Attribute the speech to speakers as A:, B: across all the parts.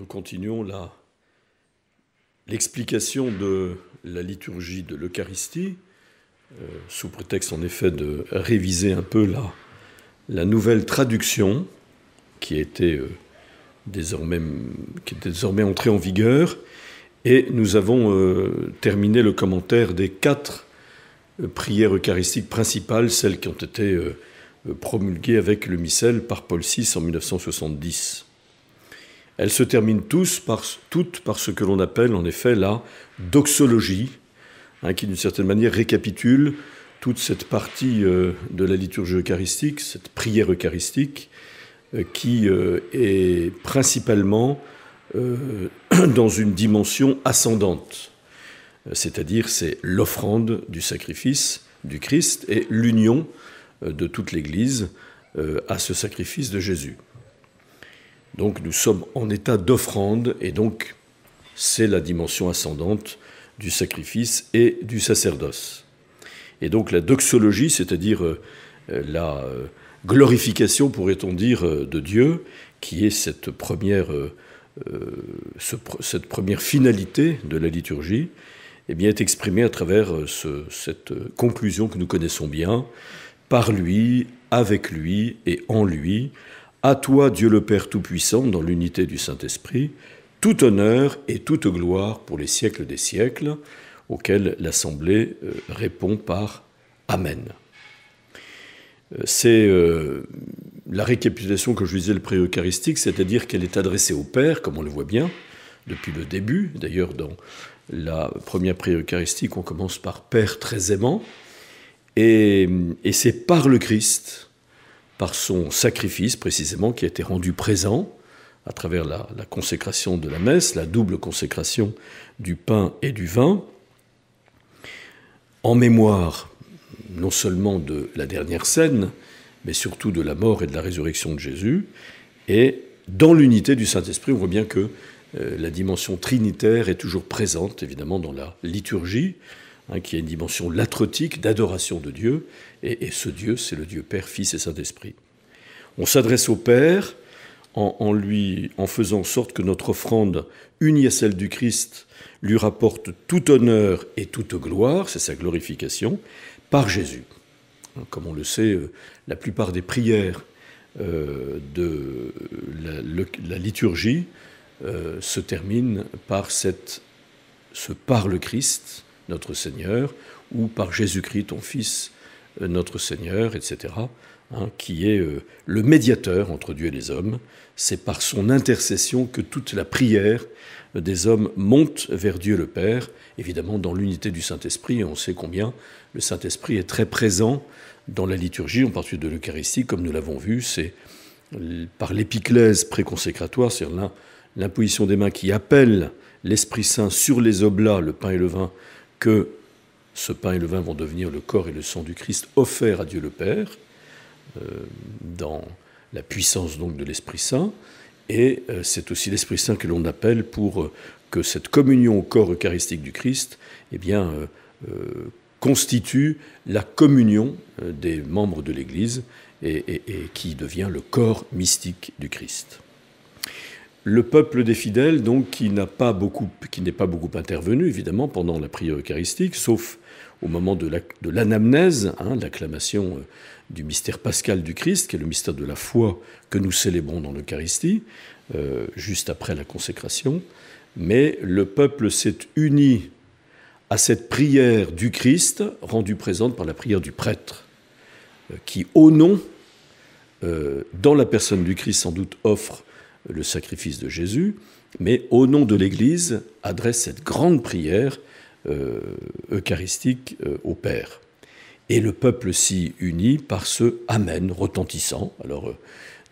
A: continuons l'explication de la liturgie de l'Eucharistie, sous prétexte en effet de réviser un peu la nouvelle traduction qui était désormais entrée en vigueur, et nous avons terminé le commentaire des 4 prières eucharistiques principales, celles qui ont été promulguées avec le missel par Paul VI en 1970. Elles se terminent toutes par ce que l'on appelle en effet la doxologie, qui d'une certaine manière récapitule toute cette partie de la liturgie eucharistique, cette prière eucharistique, qui est principalement dans une dimension ascendante, c'est-à-dire c'est l'offrande du sacrifice du Christ et l'union de toute l'Église à ce sacrifice de Jésus. Donc nous sommes en état d'offrande, et donc c'est la dimension ascendante du sacrifice et du sacerdoce. Et donc la doxologie, c'est-à-dire la glorification, pourrait-on dire, de Dieu, qui est cette première finalité de la liturgie, eh bien, est exprimée à travers cette conclusion que nous connaissons bien: par lui, avec lui et en lui, à toi, Dieu le Père Tout-Puissant, dans l'unité du Saint-Esprit, tout honneur et toute gloire pour les siècles des siècles, auquel l'Assemblée répond par Amen. C'est la récapitulation que je disais, le pré-eucharistique, c'est-à-dire qu'elle est adressée au Père, comme on le voit bien, depuis le début. D'ailleurs, dans la première pré-eucharistique, on commence par Père très aimant, et c'est par le Christ, par son sacrifice précisément, qui a été rendu présent à travers la consécration de la messe, la double consécration du pain et du vin, en mémoire non seulement de la dernière scène, mais surtout de la mort et de la résurrection de Jésus. Et dans l'unité du Saint-Esprit, on voit bien que la dimension trinitaire est toujours présente, évidemment, dans la liturgie, qui a une dimension latrotique d'adoration de Dieu, et ce Dieu, c'est le Dieu Père, Fils et Saint-Esprit. On s'adresse au Père en faisant en sorte que notre offrande, unie à celle du Christ, lui rapporte tout honneur et toute gloire, c'est sa glorification, par Jésus. Comme on le sait, la plupart des prières de la liturgie se terminent par ce par le Christ, notre Seigneur, ou par Jésus-Christ, ton Fils, notre Seigneur, etc., qui est le médiateur entre Dieu et les hommes. C'est par son intercession que toute la prière des hommes monte vers Dieu le Père, évidemment dans l'unité du Saint-Esprit. Et on sait combien le Saint-Esprit est très présent dans la liturgie, en particulier de l'Eucharistie, comme nous l'avons vu. C'est par l'épiclèse préconsécratoire, c'est-à-dire l'imposition des mains qui appelle l'Esprit Saint sur les oblats, le pain et le vin, que ce pain et le vin vont devenir le corps et le sang du Christ offert à Dieu le Père, dans la puissance donc de l'Esprit Saint. Et c'est aussi l'Esprit Saint que l'on appelle pour que cette communion au corps eucharistique du Christ constitue la communion des membres de l'Église et qui devient le corps mystique du Christ. Le peuple des fidèles, donc, qui n'est pas beaucoup intervenu, évidemment, pendant la prière eucharistique, sauf au moment de l'anamnèse, l'acclamation du mystère pascal du Christ, qui est le mystère de la foi que nous célébrons dans l'Eucharistie, juste après la consécration. Mais le peuple s'est uni à cette prière du Christ, rendue présente par la prière du prêtre, qui, au nom, dans la personne du Christ, sans doute offre le sacrifice de Jésus, mais au nom de l'Église, adresse cette grande prière eucharistique au Père. Et le peuple s'y unit par ce Amen retentissant. Alors,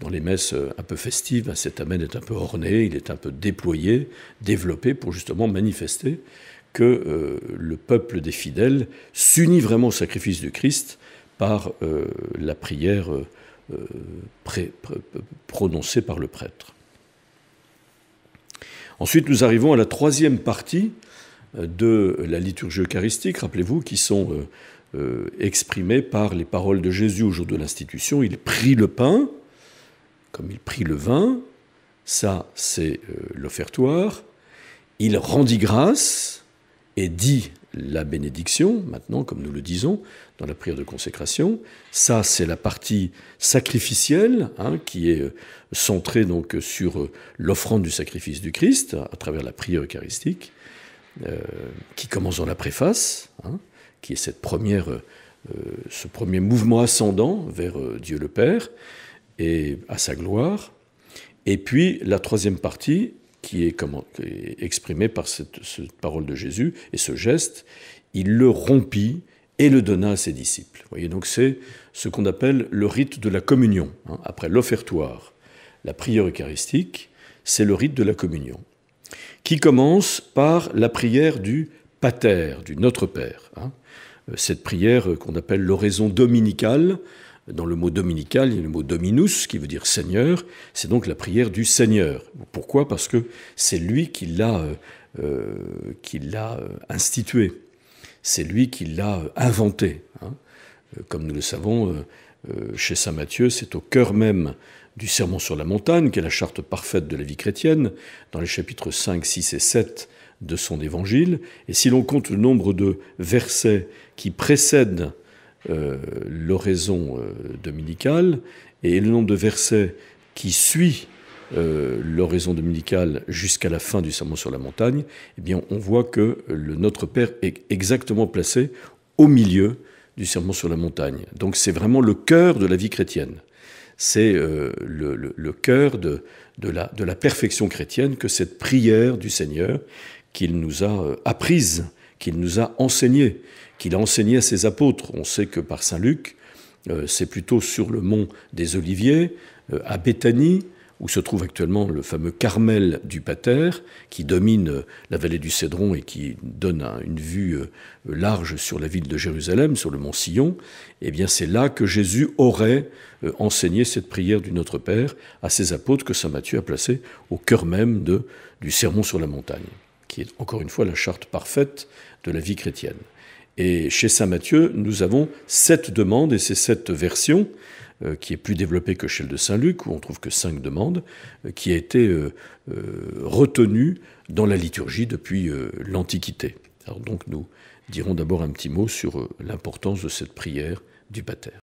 A: dans les messes un peu festives, cet Amen est un peu orné, il est un peu déployé, développé, pour justement manifester que le peuple des fidèles s'unit vraiment au sacrifice du Christ par la prière prononcée par le prêtre. Ensuite, nous arrivons à la troisième partie de la liturgie eucharistique, rappelez-vous, qui sont exprimées par les paroles de Jésus au jour de l'institution. Il prit le pain, comme il prit le vin, Ça, c'est l'offertoire. Il rendit grâce et dit la bénédiction, maintenant, comme nous le disons, dans la prière de consécration. Ça, c'est la partie sacrificielle, qui est centrée donc sur l'offrande du sacrifice du Christ, à travers la prière eucharistique, qui commence dans la préface, qui est cette ce premier mouvement ascendant vers Dieu le Père et à sa gloire. Et puis la troisième partie, qui est exprimée par cette parole de Jésus et ce geste, il le rompit et le donna à ses disciples. Vous voyez, donc c'est ce qu'on appelle le rite de la communion. Après l'offertoire, la prière eucharistique, c'est le rite de la communion, qui commence par la prière du Pater, du Notre Père. Cette prière qu'on appelle l'oraison dominicale. Dans le mot dominical, il y a le mot dominus, qui veut dire Seigneur. C'est donc la prière du Seigneur. Pourquoi ? Parce que c'est lui qui l'a instituée. C'est lui qui l'a inventée. Comme nous le savons, chez saint Matthieu, c'est au cœur même du Sermon sur la montagne, qui est la charte parfaite de la vie chrétienne, dans les chapitres 5, 6 et 7 de son évangile. Et si l'on compte le nombre de versets qui précèdent l'oraison dominicale et le nombre de versets qui suit l'oraison dominicale jusqu'à la fin du Sermon sur la montagne, eh bien, on voit que le Notre Père est exactement placé au milieu du Sermon sur la montagne. Donc c'est vraiment le cœur de la vie chrétienne. C'est le cœur de la perfection chrétienne que cette prière du Seigneur qu'il nous a apprise, qu'il nous a enseignée, qu'il a enseigné à ses apôtres. On sait que par saint Luc, c'est plutôt sur le mont des Oliviers, à Béthanie, où se trouve actuellement le fameux Carmel du Pater, qui domine la vallée du Cédron et qui donne une vue large sur la ville de Jérusalem, sur le mont Sion. Eh bien, c'est là que Jésus aurait enseigné cette prière du Notre Père à ses apôtres, que saint Matthieu a placé au cœur même du Sermon sur la montagne, qui est encore une fois la charte parfaite de la vie chrétienne. Et chez saint Matthieu, nous avons 7 demandes, et c'est cette version, qui est plus développée que celle de saint Luc, où on trouve que 5 demandes, qui a été retenue dans la liturgie depuis l'Antiquité. Alors donc nous dirons d'abord un petit mot sur l'importance de cette prière du Pater.